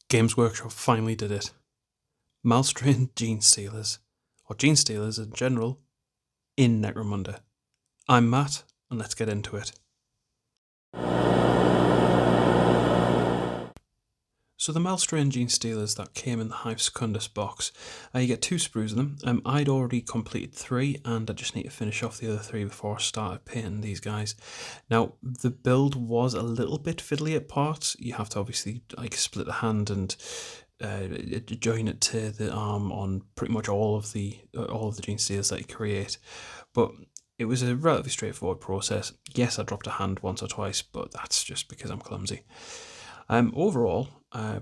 Games Workshop finally did it. Malstrain Genestealers, or Genestealers in general, in Necromunda. I'm Matt, and let's get into it. So the Malstrain Genestealers that came in the Hive Secundus box, you get 2 sprues of them. I'd already completed 3, and I just need to finish off the other 3 before I started painting these guys. Now, the build was a little bit fiddly at parts. You have to obviously split the hand and join it to the arm on pretty much all of the Genestealers that you create. But it was a relatively straightforward process. Yes, I dropped a hand once or twice, but that's just because I'm clumsy. Overall,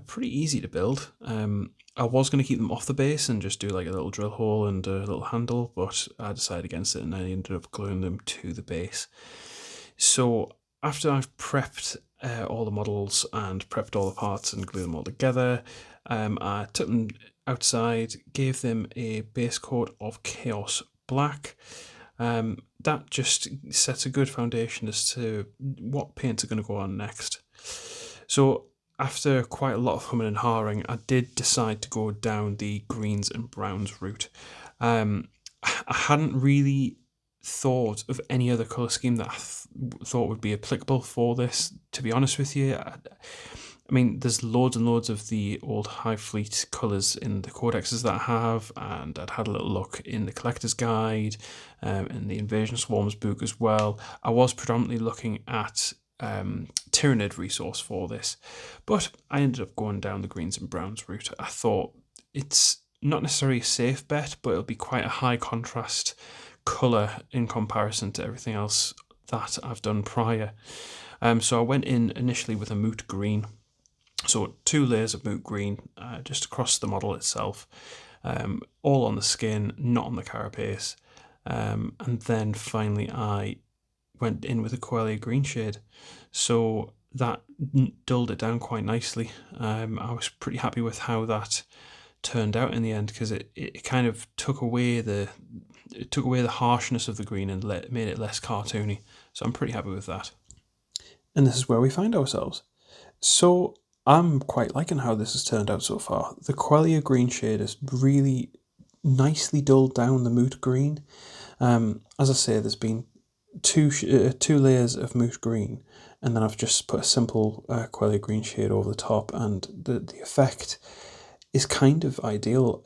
pretty easy to build. I was going to keep them off the base and just do like a little drill hole and a little handle, but I decided against it and I ended up gluing them to the base. So after I've prepped all the models and prepped all the parts and glued them all together, I took them outside, gave them a base coat of Chaos Black. That just sets a good foundation as to what paints are going to go on next. So after quite a lot of humming and hawing, I did decide to go down the greens and browns route. I hadn't really thought of any other colour scheme that I thought would be applicable for this, to be honest with you. I mean, there's loads and loads of the old Hive Fleet colours in the codexes that I have, and I'd had a little look in the Collector's Guide, in the Invasion Swarms book as well. I was predominantly looking at Tyranid resource for this, but I ended up going down the greens and browns route. I thought it's not necessarily a safe bet, but it'll be quite a high contrast colour in comparison to everything else that I've done prior. So I went in initially with a moot green, so 2 layers of moot green just across the model itself, all on the skin, not on the carapace, and then finally I went in with a Quellia green shade, so that dulled it down quite nicely. I was pretty happy with how that turned out in the end, because it kind of took away the harshness of the green and made it less cartoony, so I'm pretty happy with that. And this is where we find ourselves. So I'm quite liking how this has turned out so far. The Quellia green shade is really nicely dulled down the moot green. As I say, there's been two layers of moot green, and then I've just put a simple Quellia green shade over the top, and the effect is kind of ideal.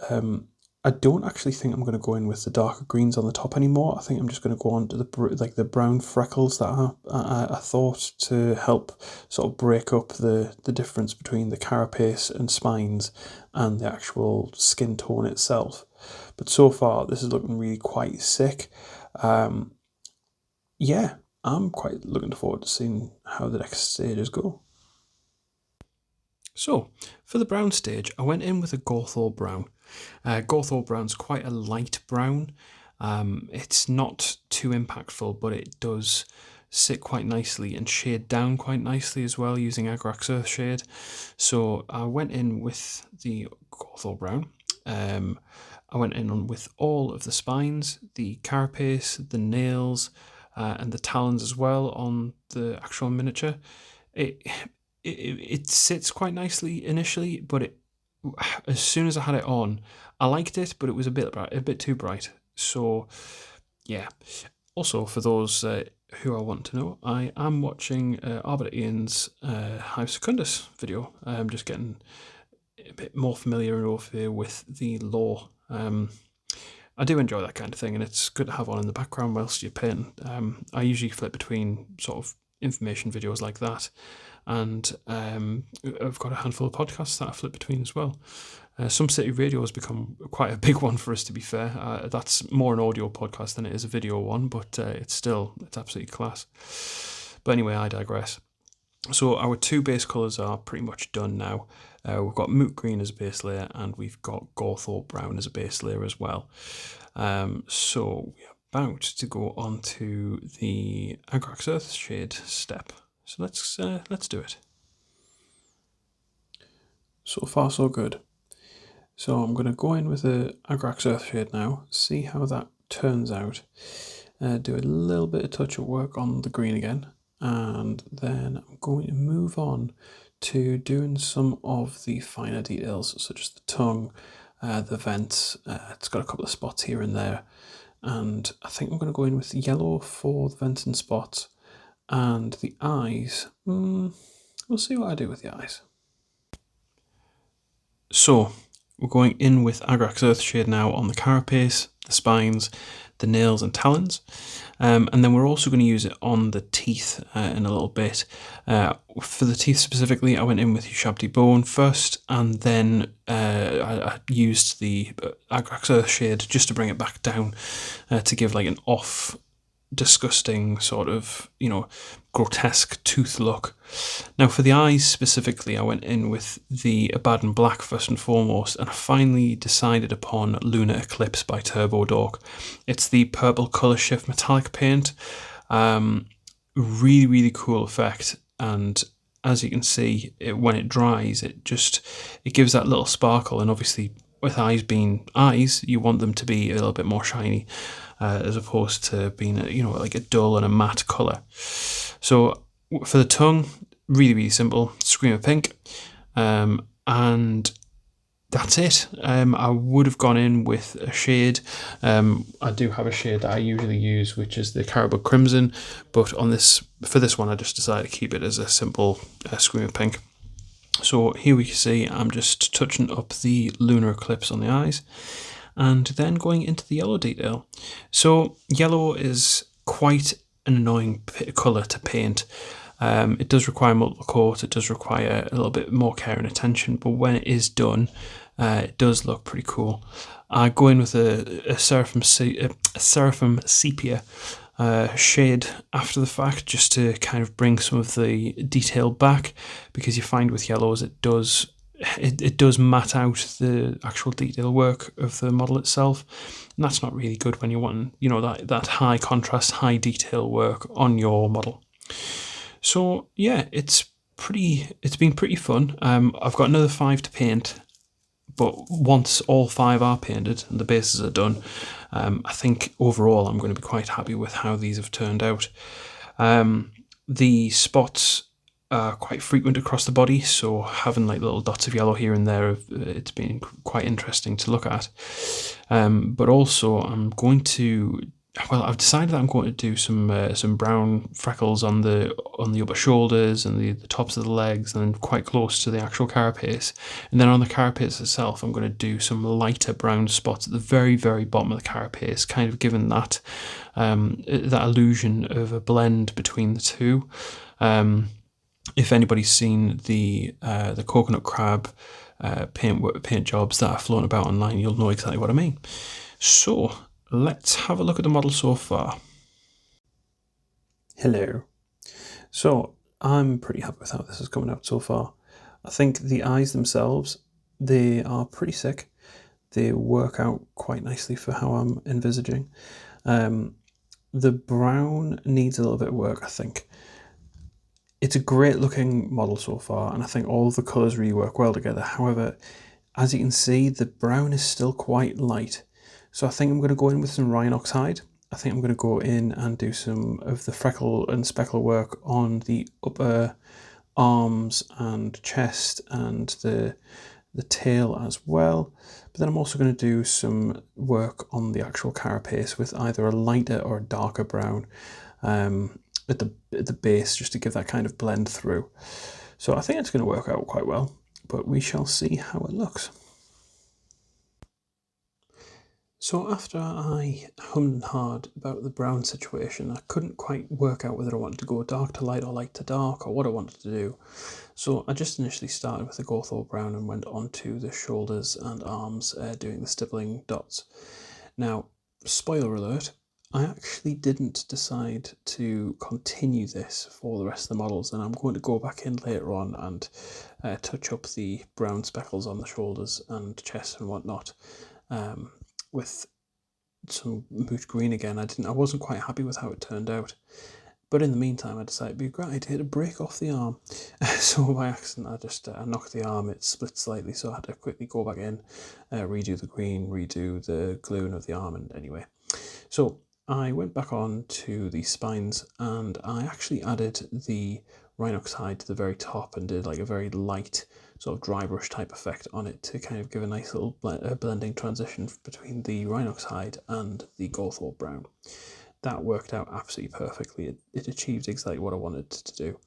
I don't actually think I'm going to go in with the darker greens on the top anymore. I think I'm just going to go on to the brown freckles that I thought to help sort of break up the difference between the carapace and spines and the actual skin tone itself. But so far, this is looking really quite sick. Yeah, I'm quite looking forward to seeing how the next stages go. So, for the brown stage, I went in with a Gawthor brown. Gawthor brown's quite a light brown. It's not too impactful, but it does sit quite nicely and shade down quite nicely as well using Agrax Earthshade. So I went in with the Gawthor brown. I went in with all of the spines, the carapace, the nails, and the talons as well on the actual miniature. It sits quite nicely initially, but as soon as I had it on, I liked it, but it was a bit too bright. So yeah. Also, for those who I want to know, I am watching Arbiter Ian's Hive Secundus video. I'm just getting a bit more familiar over with the lore. I do enjoy that kind of thing, and it's good to have on in the background whilst you're painting. I usually flip between sort of information videos like that, and I've got a handful of podcasts that I flip between as well. Some City Radio has become quite a big one for us, to be fair. That's more an audio podcast than it is a video one, but it's absolutely class. But anyway, I digress. So our 2 base colours are pretty much done now. We've got moot green as a base layer, and we've got Gawthor brown as a base layer as well. So we're about to go on to the Agrax Earthshade step. So let's do it. So far so good. So I'm going to go in with the Agrax Earthshade now, see how that turns out. Do a little bit of touch-up work on the green again, and then I'm going to move on to doing some of the finer details, such as the tongue, the vents. It's got a couple of spots here and there, and I think I'm going to go in with yellow for the vents and spots, and the eyes. We'll see what I do with the eyes. So we're going in with Agrax Earthshade now on the carapace, the spines, the nails and talons. And then we're also going to use it on the teeth in a little bit. For the teeth specifically, I went in with Ushabti Bone first, and then I used the Agrax Earthshade just to bring it back down to give like an off, disgusting sort of, grotesque tooth look. Now for the eyes specifically, I went in with the Abaddon Black first and foremost, and I finally decided upon Lunar Eclipse by Turbo Dork. It's the purple colour shift metallic paint. Really, really cool effect, and as you can see, when it dries, it gives that little sparkle, and obviously with eyes being eyes, you want them to be a little bit more shiny, as opposed to being like a dull and a matte colour. So for the tongue, really, really simple, Screamer Pink, and that's it. I would have gone in with a shade. I do have a shade that I usually use, which is the Caribou Crimson, but for this one I just decided to keep it as a simple Screamer Pink. So here we can see I'm just touching up the Lunar Eclipse on the eyes, and then going into the yellow detail. So yellow is quite an annoying colour to paint. It does require multiple coats, it does require a little bit more care and attention, but when it is done, it does look pretty cool. I go in with a Seraphim Sepia shade after the fact, just to kind of bring some of the detail back, because you find with yellows it does matte out the actual detail work of the model itself, and that's not really good when you want that high contrast, high detail work on your model. So yeah, it's been pretty fun. I've got another 5 to paint, but once all 5 are painted and the bases are done, I think overall I'm going to be quite happy with how these have turned out. The spots are quite frequent across the body, so having like little dots of yellow here and there, it's been quite interesting to look at. But also I've decided that I'm going to do some brown freckles on the upper shoulders and the tops of the legs, and quite close to the actual carapace. And then on the carapace itself, I'm going to do some lighter brown spots at the very, very bottom of the carapace, kind of giving that illusion of a blend between the two. If anybody's seen the coconut crab paint jobs that are floating about online, you'll know exactly what I mean. So let's have a look at the model so far. Hello. So I'm pretty happy with how this is coming out so far. I think the eyes themselves, they are pretty sick. They work out quite nicely for how I'm envisaging. The brown needs a little bit of work, I think. It's a great looking model so far, and I think all of the colours really work well together. However, as you can see, the brown is still quite light. So I think I'm going to go in with some Rhinox hide. I think I'm going to go in and do some of the freckle and speckle work on the upper arms and chest and the tail as well. But then I'm also going to do some work on the actual carapace with either a lighter or a darker brown at the base, just to give that kind of blend through. So I think it's going to work out quite well, but we shall see how it looks. So after I hummed and hawed about the brown situation, I couldn't quite work out whether I wanted to go dark to light or light to dark, or what I wanted to do. So I just initially started with the Gothor brown and went on to the shoulders and arms, doing the stippling dots. Now, spoiler alert, I actually didn't decide to continue this for the rest of the models, and I'm going to go back in later on and touch up the brown speckles on the shoulders and chest and whatnot. With some moot green again. I wasn't quite happy with how it turned out, but in the meantime I decided it'd be a great idea to break off the arm. So by accident I just knocked the arm, it split slightly, so I had to quickly go back in, redo the green, redo the gluing of the arm, and anyway. So I went back on to the spines and I actually added the Rhinox hide to the very top and did like a very light sort of dry brush type effect on it to kind of give a nice little blending transition between the Rhinox hide and the Goldthorpe brown. That worked out absolutely perfectly. It achieved exactly what I wanted to do.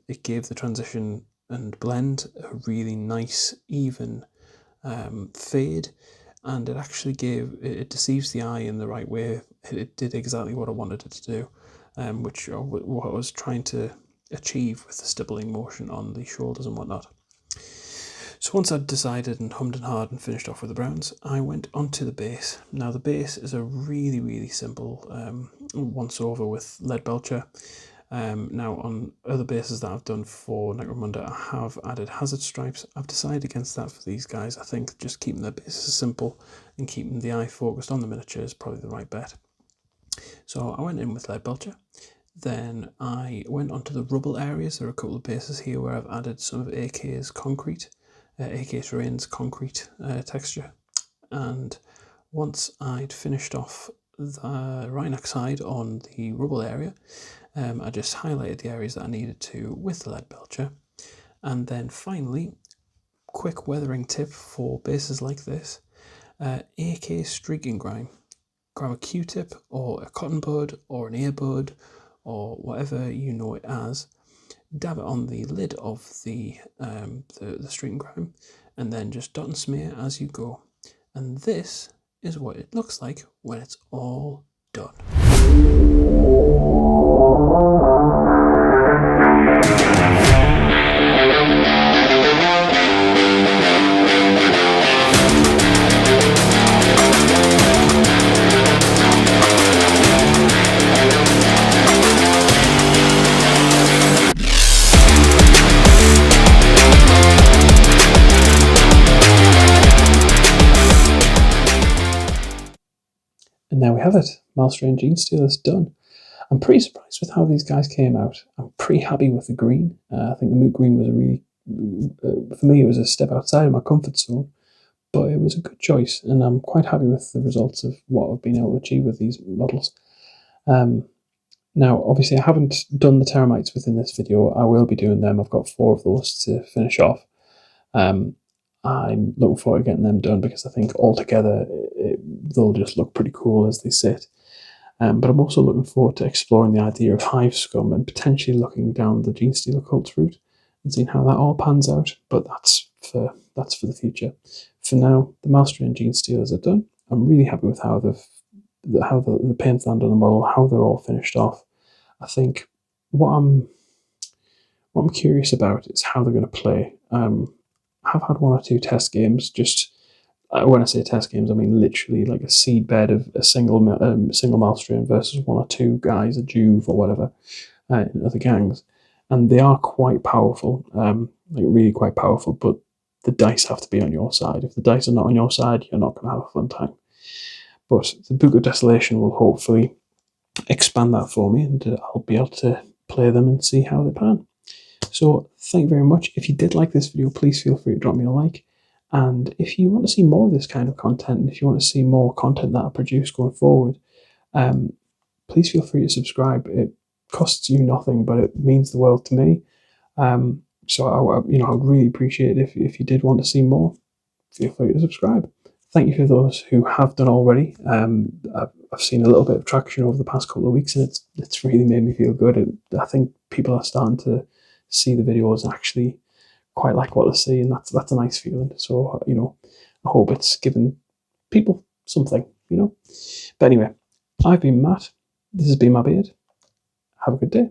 It gave the transition and blend a really nice, even fade, and it actually it deceives the eye in the right way. It did exactly what I wanted it to do, which what I was trying to achieve with the stippling motion on the shoulders and whatnot. So once I'd decided and hummed and hawed and finished off with the browns, I went onto the base. Now the base is a really simple once over with lead belcher. Now on other bases that I've done for Necromunda, I have added hazard stripes. I've decided against that for these guys. I think just keeping their bases simple and keeping the eye focused on the miniature is probably the right bet. So I went in with lead belcher. Then I went onto the rubble areas. There are a couple of bases here where I've added some of AK's concrete, AK's Rain's concrete texture. And once I'd finished off the Rhinox side on the rubble area, I just highlighted the areas that I needed to with the lead belcher. And then finally, quick weathering tip for bases like this, AK streaking grime. Grab a Q-tip or a cotton bud or an earbud or whatever you know it as, dab it on the lid of the streaking grime, and then just dot and smear as you go. And this is what it looks like when it's all done. And there we have it, Malstrain Genestealers done. I'm pretty surprised with how these guys came out. I'm pretty happy with the green. I think the moot green was a really, for me, it was a step outside of my comfort zone, but it was a good choice, and I'm quite happy with the results of what I've been able to achieve with these models. Now, obviously, I haven't done the termites within this video. I will be doing them. I've got 4 of those to finish off. I'm looking forward to getting them done because I think altogether they'll just look pretty cool as they sit. But I'm also looking forward to exploring the idea of hive scum and potentially looking down the Genestealer cult route and seeing how that all pans out. But that's for the future. For now, the Malstrain Genestealers are done. I'm really happy with how the paint's landed on the model, how they're all finished off. I think what I'm curious about is how they're going to play. I've had 1 or 2 test games. Just when I say test games, I mean literally like a seed bed of a single Malstrain versus 1 or 2 guys, a Juve or whatever, in other gangs, and they are quite powerful, like really quite powerful. But the dice have to be on your side. If the dice are not on your side, you're not going to have a fun time. But the Book of Desolation will hopefully expand that for me, and I'll be able to play them and see how they pan. So thank you very much. If you did like this video, please feel free to drop me a like. And if you want to see more of this kind of content, and if you want to see more content that I produce going forward, please feel free to subscribe. It costs you nothing, but it means the world to me. So I'd really appreciate it if you did want to see more. Feel free to subscribe. Thank you for those who have done already. I've seen a little bit of traction over the past couple of weeks, and it's really made me feel good. I think people are starting to see the videos and actually quite like what they see, and that's a nice feeling. So I hope it's given people something. But anyway, I've been Matt. This has been my beard. Have a good day.